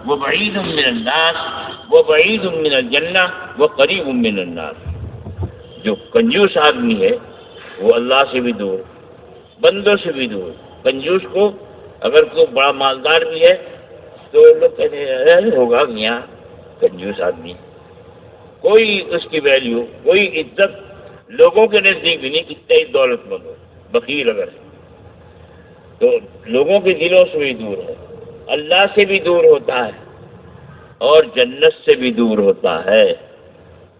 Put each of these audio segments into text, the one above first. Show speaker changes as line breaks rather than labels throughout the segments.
وبعید من الناس وبعید من الجنہ وقریب من النار۔ جو کنجوس آدمی ہے وہ اللہ سے بھی دور، بندوں سے بھی دور۔ کنجوس کو اگر کوئی بڑا مالدار بھی ہے تو لوگ کہتے ہیں ہوگا میاں کنجوس آدمی، کوئی اس کی ویلیو، کوئی عزت لوگوں کے نزدیک بھی نہیں، کتنا ہی دولت مند ہو، بخیل اگر ہے تو لوگوں کے دلوں سے بھی دور ہے، اللہ سے بھی دور ہوتا ہے اور جنت سے بھی دور ہوتا ہے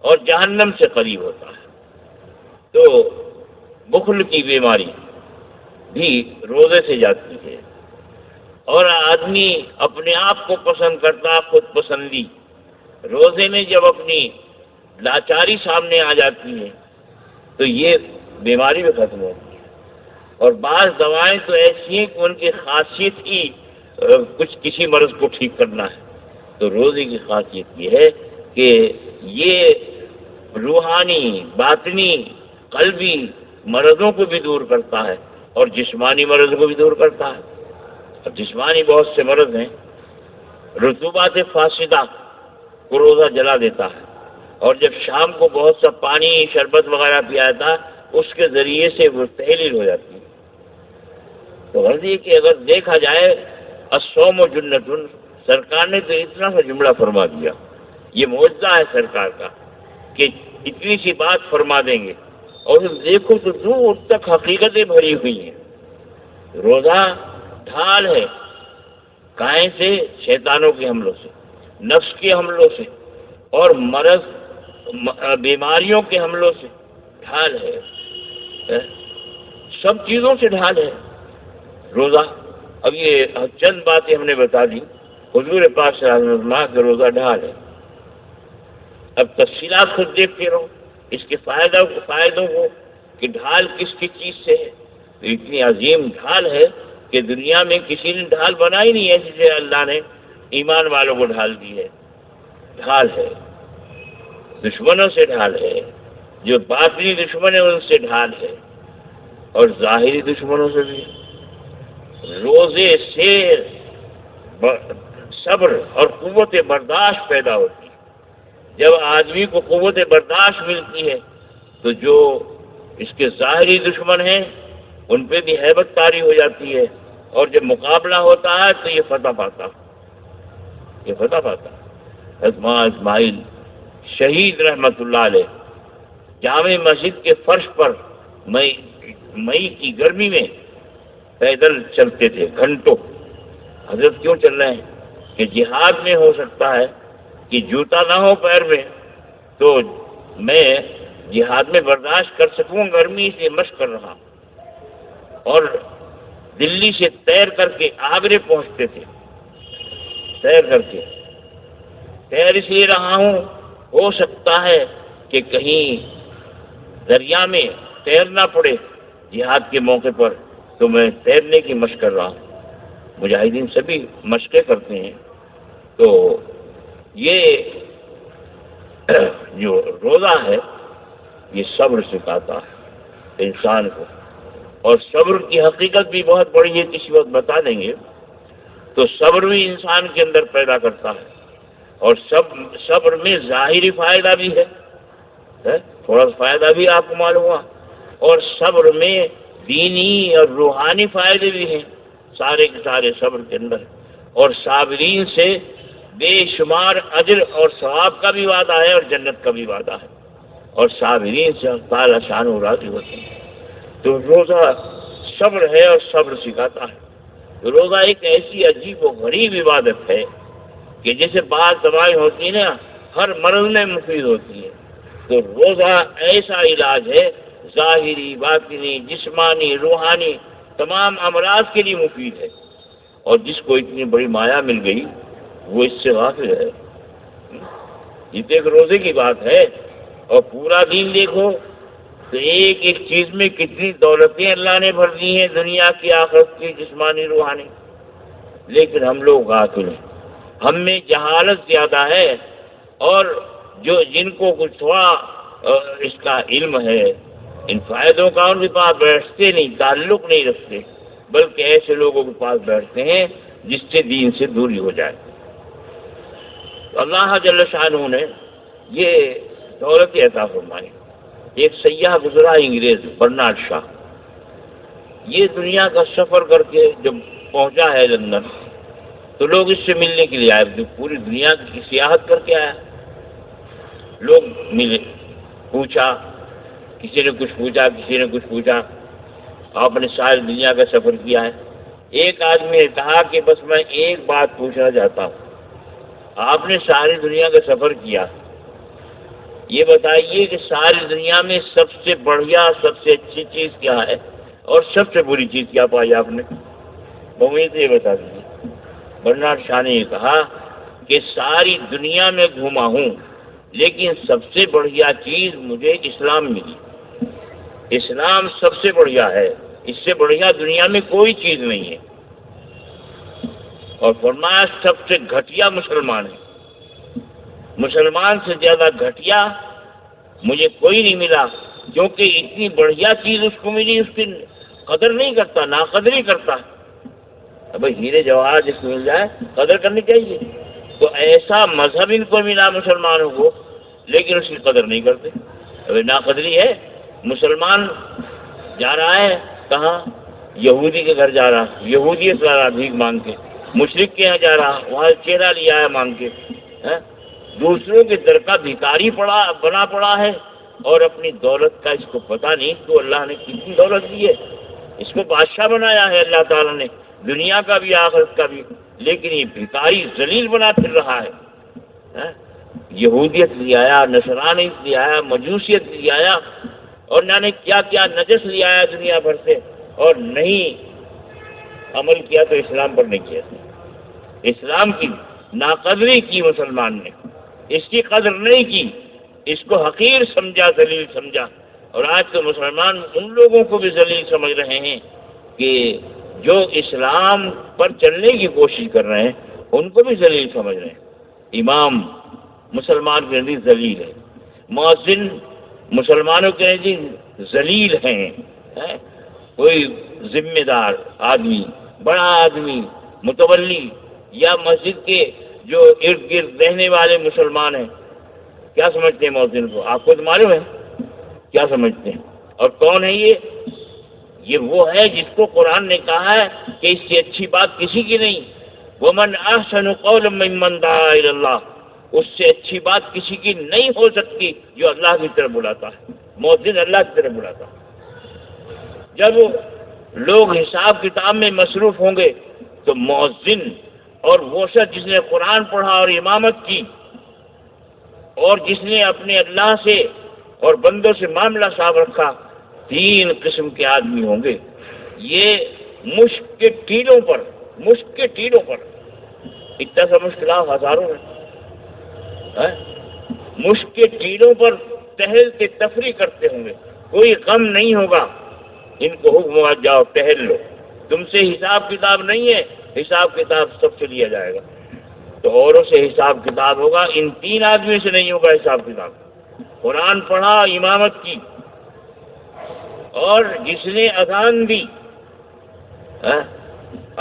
اور جہنم سے قریب ہوتا ہے۔ تو بخل کی بیماری بھی روزے سے جاتی ہے، اور آدمی اپنے آپ کو پسند کرتا، خود پسندی روزے میں جب اپنی لاچاری سامنے آ جاتی ہے تو یہ بیماری بھی ختم ہوتی ہے۔ اور بعض دوائیں تو ایسی ہیں کہ ان کی خاصیت ہی کچھ کسی مرض کو ٹھیک کرنا ہے، تو روزے کی خاصیت یہ ہے کہ یہ روحانی، باطنی، قلبی مرضوں کو بھی دور کرتا ہے اور جسمانی مرض کو بھی دور کرتا ہے۔ اور جسمانی بہت سے مرض ہیں، رطوبات فاسدہ کو روزہ جلا دیتا ہے، اور جب شام کو بہت سا پانی، شربت وغیرہ پیا تھا اس کے ذریعے سے وہ تحلیل ہو جاتی ہے۔ تو غرض یہ کہ اگر دیکھا جائے الصوم جنۃ، سرکار نے تو اتنا سا جملہ فرما دیا، یہ معجزہ ہے سرکار کا کہ اتنی سی بات فرما دیں گے، اور دیکھو تو دور تک حقیقتیں بھری ہوئی ہیں۔ روزہ ڈھال ہے کائیں سے، شیطانوں کے حملوں سے، نفس کے حملوں سے اور مرض بیماریوں کے حملوں سے ڈھال ہے، سب چیزوں سے ڈھال ہے روزہ۔ اب یہ چند باتیں ہم نے بتا دی، حضور پاک صلی اللہ علیہ وسلم کا روزہ ڈھال ہے۔ اب تفصیلات خود دیکھتے رہو اس کے فائدوں کو کہ ڈھال کس کس چیز سے ہے۔ تو اتنی عظیم ڈھال ہے کہ دنیا میں کسی نے ڈھال بنائی نہیں ہے جسے اللہ نے ایمان والوں کو ڈھال دی ہے۔ ڈھال ہے، دشمنوں سے ڈھال ہے، جو باطنی دشمن ہیں ان سے ڈھال ہے، اور ظاہری دشمنوں سے بھی۔ روزے سے صبر اور قوت برداشت پیدا ہوتی ہے۔ جب آدمی کو قوت برداشت ملتی ہے تو جو اس کے ظاہری دشمن ہیں ان پہ بھی ہیبت طاری ہو جاتی ہے، اور جب مقابلہ ہوتا ہے تو یہ فتح پاتا۔ حضرت اسماعیل شہید رحمت اللہ علیہ جامع مسجد کے فرش پر مئی کی گرمی میں پیدل چلتے تھے گھنٹوں۔ حضرت کیوں چل رہے ہیں کہ جہاد میں ہو سکتا ہے کہ جوتا نہ ہو پیر میں تو میں جہاد میں برداشت کر سکوں، گرمی سے مشق کر رہا۔ اور دلی سے تیر کر کے آگرے پہنچتے تھے، تیر اس لیے رہا ہوں ہو سکتا ہے کہ کہیں دریا میں تیرنا پڑے جہاد کے موقع پر، تو میں تیرنے کی مشق کر رہا ہوں۔ مجاہدین سبھی مشقیں کرتے ہیں۔ تو یہ جو روزہ ہے یہ صبر سکھاتا ہے انسان کو، اور صبر کی حقیقت بھی بہت بڑی ہے، کسی وقت بتا دیں گے۔ تو صبر بھی انسان کے اندر پیدا کرتا ہے، اور صبر میں ظاہری فائدہ بھی ہے، تھوڑا فائدہ بھی آپ کو معلوم ہوا، اور صبر میں دینی اور روحانی فائدے بھی ہیں سارے کے سارے صبر کے اندر۔ اور صابرین سے بے شمار اجر اور ثواب کا بھی وعدہ ہے اور جنت کا بھی وعدہ ہے، اور صابرین سے تعالی شان و راضی ہوتے ہیں۔ تو روزہ صبر ہے اور صبر سکھاتا ہے۔ روزہ ایک ایسی عجیب و غریب عبادت ہے کہ جیسے بعض دوائیں ہوتی ہیں نا ہر مرض میں مفید ہوتی ہے، تو روزہ ایسا علاج ہے، ظاہری، باطنی، جسمانی، روحانی تمام امراض کے لیے مفید ہے۔ اور جس کو اتنی بڑی مایا مل گئی وہ اس سے غافل ہے۔ یہ تو ایک روزے کی بات ہے، اور پورا دین دیکھو تو ایک ایک چیز میں کتنی دولتیں اللہ نے بھر دی ہیں، دنیا کی، آخرت کی، جسمانی، روحانی، لیکن ہم لوگ غافل ہیں، ہم میں جہالت زیادہ ہے، اور جن کو کچھ تھوڑا اس کا علم ہے ان فائدوں کا ان کے پاس بیٹھتے نہیں، تعلق نہیں رکھتے، بلکہ ایسے لوگوں کے پاس بیٹھتے ہیں جس سے دین سے دوری ہو جائے۔ اللہ جل شانہ نے یہ دولت عطا فرمائی. ایک سیاح گزرا انگریز برنارڈ شاہ، یہ دنیا کا سفر کر کے جب پہنچا ہے لندن تو لوگ اس سے ملنے کے لیے آئے، پوری دنیا کی سیاحت کر کے آیا. لوگ ملے، پوچھا، کسی نے کچھ پوچھا، کسی نے کچھ پوچھا. آپ نے ساری دنیا کا سفر کیا ہے. ایک آدمی نے کہا کہ بس میں ایک بات پوچھنا چاہتا ہوں، آپ نے ساری دنیا کا سفر کیا، یہ بتائیے کہ ساری دنیا میں سب سے بڑھیا، سب سے اچھی چیز کیا ہے اور سب سے بری چیز کیا پائی آپ نے؟ امید یہ بتا دیجیے. برنارڈ شاہ نے یہ کہا کہ ساری دنیا میں گھوما ہوں لیکن سب سے بڑھیا چیز مجھے اسلام ملی. اسلام سب سے بڑھیا ہے، اس سے بڑھیا دنیا میں کوئی چیز نہیں ہے. اور فرمایا سب سے گھٹیا مسلمان ہے، مسلمان سے زیادہ گھٹیا مجھے کوئی نہیں ملا، کیونکہ اتنی بڑھیا چیز اس کو ملی، اس کی قدر نہیں کرتا، ناقدری کرتا. اب ہیرے جواہر جس کو مل جائے قدر کرنی چاہیے. تو ایسا مذہب ان کو ملا مسلمانوں کو، لیکن اس کی قدر نہیں کرتے. اب ناقدری ہے. مسلمان جا رہا ہے کہاں؟ یہودی کے گھر جا رہا، یہودی سے رہا بھیک مانگ کے. مشرک کے یہاں جا رہا، وہاں چہرہ لیا ہے مانگ کے. دوسروں کے در کا بھکاری بنا پڑا ہے اور اپنی دولت کا اس کو پتہ نہیں تو اللہ نے کتنی دولت دی ہے. اس کو بادشاہ بنایا ہے اللہ تعالیٰ نے، دنیا کا بھی آخرت کا بھی، لیکن یہ بھکاری ذلیل بنا پھر رہا ہے. یہودیت لے آیا، نصرانیت لے آیا، مجوسیت لے آیا اور نہ نے کیا کیا نجس لے آیا دنیا بھر سے، اور نہیں عمل کیا تو اسلام پر نہیں کیا. اسلام کی ناقدری کی مسلمان نے، اس کی قدر نہیں کی، اس کو حقیر سمجھا، ذلیل سمجھا. اور آج تو مسلمان ان لوگوں کو بھی ذلیل سمجھ رہے ہیں کہ جو اسلام پر چلنے کی کوشش کر رہے ہیں ان کو بھی ذلیل سمجھ رہے ہیں. امام مسلمان کے نزدیک ذلیل ہے، مؤذن مسلمانوں کے نزدیک ذلیل ہیں. کوئی ذمہ دار آدمی، بڑا آدمی، متولی یا مسجد کے جو ارد گرد رہنے والے مسلمان ہیں، کیا سمجھتے ہیں مؤذن کو؟ آپ کو تو معلوم ہے کیا سمجھتے ہیں. اور کون ہے یہ وہ ہے جس کو قرآن نے کہا ہے کہ اس سے اچھی بات کسی کی نہیں. وَمَنْ أَحْسَنُ قَوْلًا مِّمَّنْ دَعَا إِلَى اللَّهِ، اس سے اچھی بات کسی کی نہیں ہو سکتی جو اللہ کی طرف بلاتا ہے. مؤذن اللہ کی طرف بلاتا ہے. جب لوگ حساب کتاب میں مصروف ہوں گے تو مؤذن اور وہ شخص جس نے قرآن پڑھا اور امامت کی اور جس نے اپنے اللہ سے اور بندوں سے معاملہ صاف رکھا، تین قسم کے آدمی ہوں گے. یہ مشک کے ٹیلوں پر اتنا سا مشکلات ہزاروں میں مشک کے ٹیلوں پر ٹہلتے تفریح کرتے ہوں گے. کوئی غم نہیں ہوگا. ان کو حکم ہوا جاؤ ٹہل لو، تم سے حساب کتاب نہیں ہے، حساب کتاب سب سے لیا جائے گا. تو اوروں سے حساب کتاب ہوگا، ان تین آدمیوں سے نہیں ہوگا حساب کتاب. قرآن پڑھا، امامت کی، اور جس نے اذان دی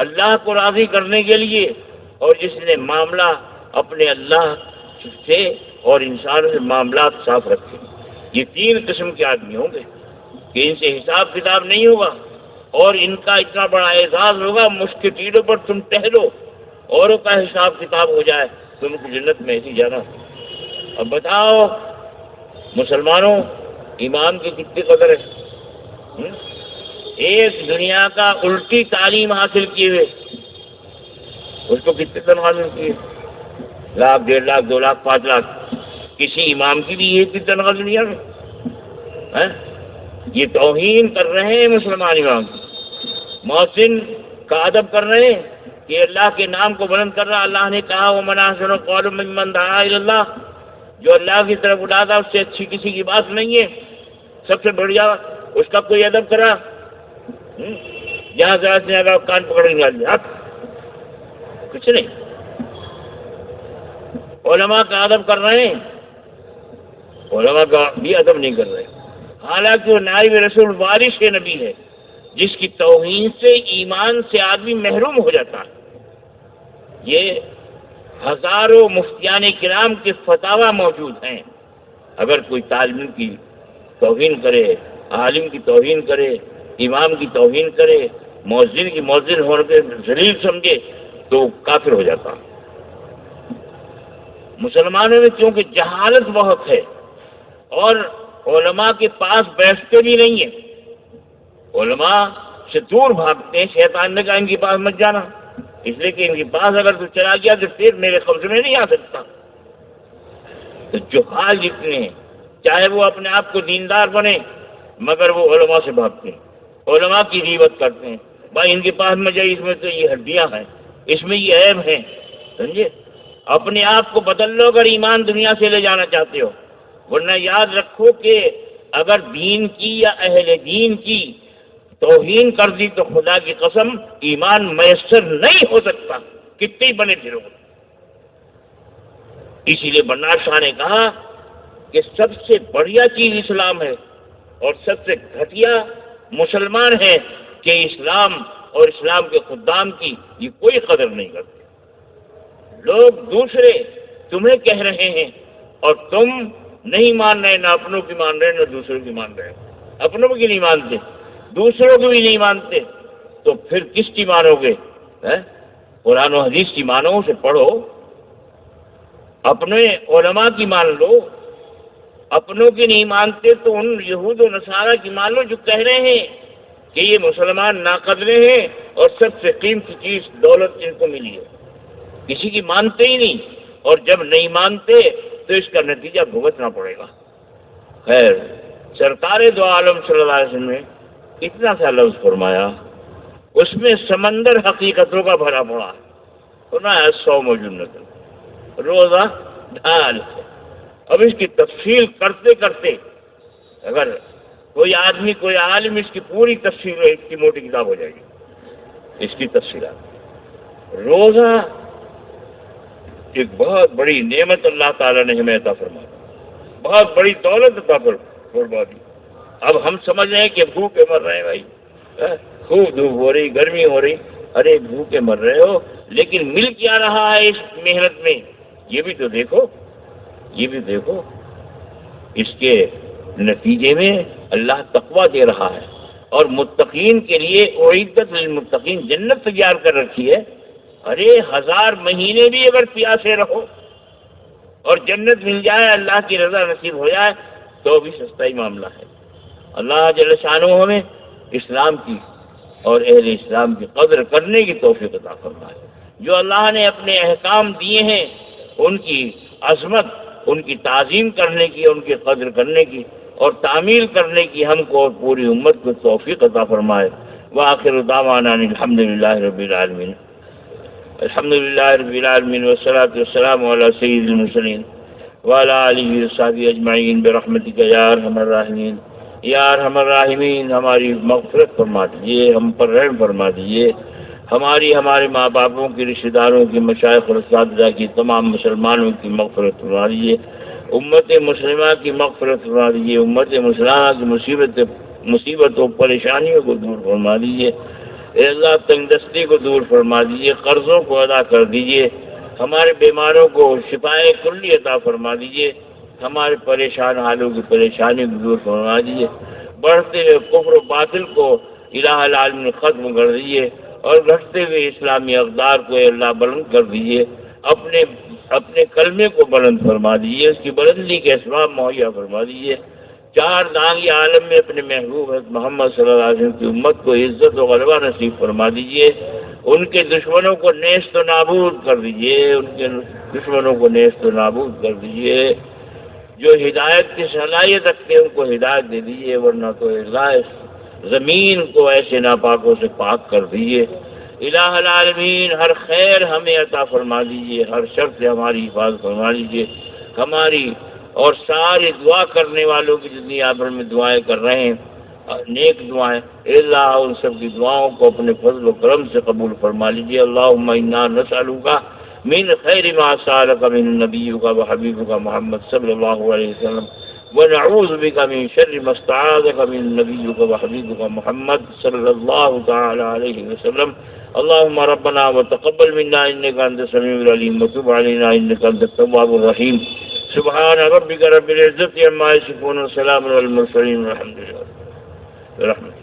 اللہ کو راضی کرنے کے لیے، اور جس نے معاملہ اپنے اللہ سے اور انسانوں سے معاملات صاف رکھے. یہ تین قسم کے آدمی ہوں گے کہ ان سے حساب کتاب نہیں ہوگا اور ان کا اتنا بڑا اعزاز ہوگا. مشکلوں پر تم ٹہلو، اوروں کا حساب کتاب ہو جائے، تم کو جنت میں ایسی جانا. اب بتاؤ مسلمانوں، ایمان کی کتنی قدر ہے. ایک دنیا کا الٹی تعلیم حاصل کیے ہوئے اس کو کتنی تنخواہ ملتی ہے؟ 1,00,000، 1.5 لاکھ، 2 لاکھ، 5 لاکھ. کسی امام کی بھی یہ اتنی تنخواہ دنیا میں. یہ توہین کر رہے ہیں مسلمان امام. مؤذن کا ادب کر رہے ہیں کہ اللہ کے نام کو بلند کر رہا. اللہ نے کہا وَمَنْ أَحْسَنُ قَوْلًا مِّمَّنْ دَعَا إِلَى اللَّهِ، جو اللہ کی طرف بلاتا اس سے اچھی کسی کی بات نہیں ہے. سب سے بڑھیا اس کا کوئی ادب کرا. جہاں ذرا سے اگر کان پکڑیں گے کچھ نہیں. علماء کا ادب کر رہے ہیں، علماء کا بھی ادب نہیں کر رہے. حالانکہ وہ نائب رسول وارث نبی ہے جس کی توہین سے ایمان سے آدمی محروم ہو جاتا ہے. یہ ہزاروں مفتیان کرام کے فتاوی موجود ہیں. اگر کوئی طالب علم کی توہین کرے، عالم کی توہین کرے، امام کی توہین کرے، مؤذن کی مؤذن ہونے کے ذلیل سمجھے تو کافر ہو جاتا. مسلمانوں میں کیونکہ جہالت بہت ہے اور علماء کے پاس بیٹھتے بھی نہیں ہیں، علماء سے دور بھاگتے ہیں. شیطان نے کہا ان کے پاس مت جانا، اس لیے کہ ان کے پاس اگر تو چلا گیا تو پھر میرے قبضے میں نہیں آ سکتا. تو جہال جتنے ہیں، چاہے وہ اپنے آپ کو دیندار بنے مگر وہ علماء سے بھاگتے ہیں، علماء کی غیبت کرتے ہیں. بھائی ان کے پاس میں جائے، اس میں تو یہ ہڈیاں ہیں، اس میں یہ عیب ہیں. سمجھے؟ اپنے آپ کو بدل لو اگر ایمان دنیا سے لے جانا چاہتے ہو، ورنہ یاد رکھو کہ اگر دین کی یا اہل دین کی توہین کر دی تو خدا کی قسم ایمان میسر نہیں ہو سکتا، کتنے ہی بنے پھرو. اسی لیے برنار شاہ نے کہا کہ سب سے بڑھیا چیز اسلام ہے اور سب سے گھٹیا مسلمان ہے کہ اسلام اور اسلام کے خدام کی یہ کوئی قدر نہیں کرتے. لوگ دوسرے تمہیں کہہ رہے ہیں اور تم نہیں مان رہے، نہ اپنوں کی مان رہے نہ دوسروں کی مان رہے. اپنوں کی نہیں مانتے، دوسروں کی بھی نہیں مانتے، تو پھر کس کی مانو گے؟ قرآن و حدیث کی مانو، اسے پڑھو. اپنے علماء کی مان لو. اپنوں کی نہیں مانتے تو ان یہود و نصارہ کی مان لو جو کہہ رہے ہیں کہ یہ مسلمان ناقدرے ہیں اور سب سے قیمتی چیز دولت ان کو ملی ہے. کسی کی مانتے ہی نہیں، اور جب نہیں مانتے تو اس کا نتیجہ بھگتنا پڑے گا. خیر، سرکار دو عالم صلی اللہ علیہ وسلم نے اتنا سا لفظ فرمایا، اس میں سمندر حقیقتوں کا بھرا پڑا. فرمایا 100 جنت روزہ ڈھال. اب اس کی تفصیل کرتے کرتے اگر کوئی آدمی کوئی عالم اس کی پوری تفصیل اس کی موٹی کتاب ہو جائے گی. اس کی تفصیلات، روزہ ایک بہت بڑی نعمت اللہ تعالیٰ نے ہمیں عطا فرمائی، بہت بڑی دولت عطا فرما دی. اب ہم سمجھ رہے ہیں کہ بھوکے مر رہے ہیں. بھائی خوب دھوپ ہو رہی، گرمی ہو رہی، ارے بھوکے مر رہے ہو، لیکن مل کیا رہا ہے اس محنت میں یہ بھی تو دیکھو، یہ بھی دیکھو. اس کے نتیجے میں اللہ تقویٰ دے رہا ہے اور متقین کے لیے اعدت للمتقین جنت تیار کر رکھی ہے. ارے 1000 مہینے بھی اگر پیاسے رہو اور جنت مل جائے، اللہ کی رضا نصیب ہو جائے تو بھی سستا ہی معاملہ ہے. اللہ جل شانہ ہمیں اسلام کی اور اہل اسلام کی قدر کرنے کی توفیق عطا فرمائے. جو اللہ نے اپنے احکام دیے ہیں ان کی عظمت، ان کی تعظیم کرنے کی، ان کی قدر کرنے کی اور تعمیل کرنے کی ہم کو اور پوری امت کو توفیق عطا فرمائے. وآخر دعوانا الحمدللہ رب العالمین. الحمدللہ رب العالمین والصلاة والسلام علی سید المرسلین وعلی آلہ وصحبہ اجمعین برحمتک یا ارحم الراحمین. یا ارحم الراحمین، ہماری مغفرت فرما دیجیے، ہم پر رحم فرما دیجیے. ہمارے ماں باپوں کی، رشتہ داروں کی، مشائخ اور اساتذہ کی، تمام مسلمانوں کی مغفرت فرما دیجیے. امت مسلمہ کی مغفرت فرما دیجیے. امت مسلمہ کی مصیبتوں پریشانیوں کو دور فرما دیجیے. اے اللہ تنگ دستی کو دور فرما دیجیے، قرضوں کو ادا کر دیجیے. ہمارے بیماروں کو شفائے کلی عطا فرما دیجیے. ہمارے پریشان حالوں کی پریشانی کو دور فرما دیجیے. بڑھتے ہوئے کفر و باطل کو الہ العالمین ختم کر دیجیے اور گھٹتے ہوئے اسلامی اقدار کو اے اللہ بلند کر دیجیے. اپنے کلمے کو بلند فرما دیجیے، اس کی بلندی کے اسباب مہیا فرما دیجیے. 4 دانگی عالم میں اپنے محبوب حضرت محمد صلی اللہ علیہ وسلم کی امت کو عزت و غلبہ نصیب فرما دیجیے. ان کے دشمنوں کو نیست و نابود کر دیجیے، ان کے دشمنوں کو نیست و نابود کر دیجیے. جو ہدایت کی صلاحیت رکھتے ہیں ان کو ہدایت دے دیجیے، ورنہ تو زمین کو ایسے ناپاکوں سے پاک کر دیجیے. الہ العالمین ہر خیر ہمیں عطا فرما دیجیے، ہر شر سے ہماری حفاظت فرما دیجیے. ہماری اور سارے دعا کرنے والوں کی جتنی آپ میں دعائیں کر رہے ہیں، نیک دعائیں، اے اللہ ان سب کی دعاؤں کو اپنے فضل و کرم سے قبول فرما لیجیے. اللہم انا نسألک من خیر ما سألک من نبیک و حبیبک محمد صلی اللہ علیہ وسلم ونعوذ بک من شر ما استعاذک من نبیک و حبیبک محمد صلی اللہ تعالی علیہ وسلم. اللهم ربنا وتقبل منا انك انت السميع العليم وتب علينا انك انت التواب الرحيم سبحان ربك رب العزة عما يصفون وسلام على المرسلين والحمد لله.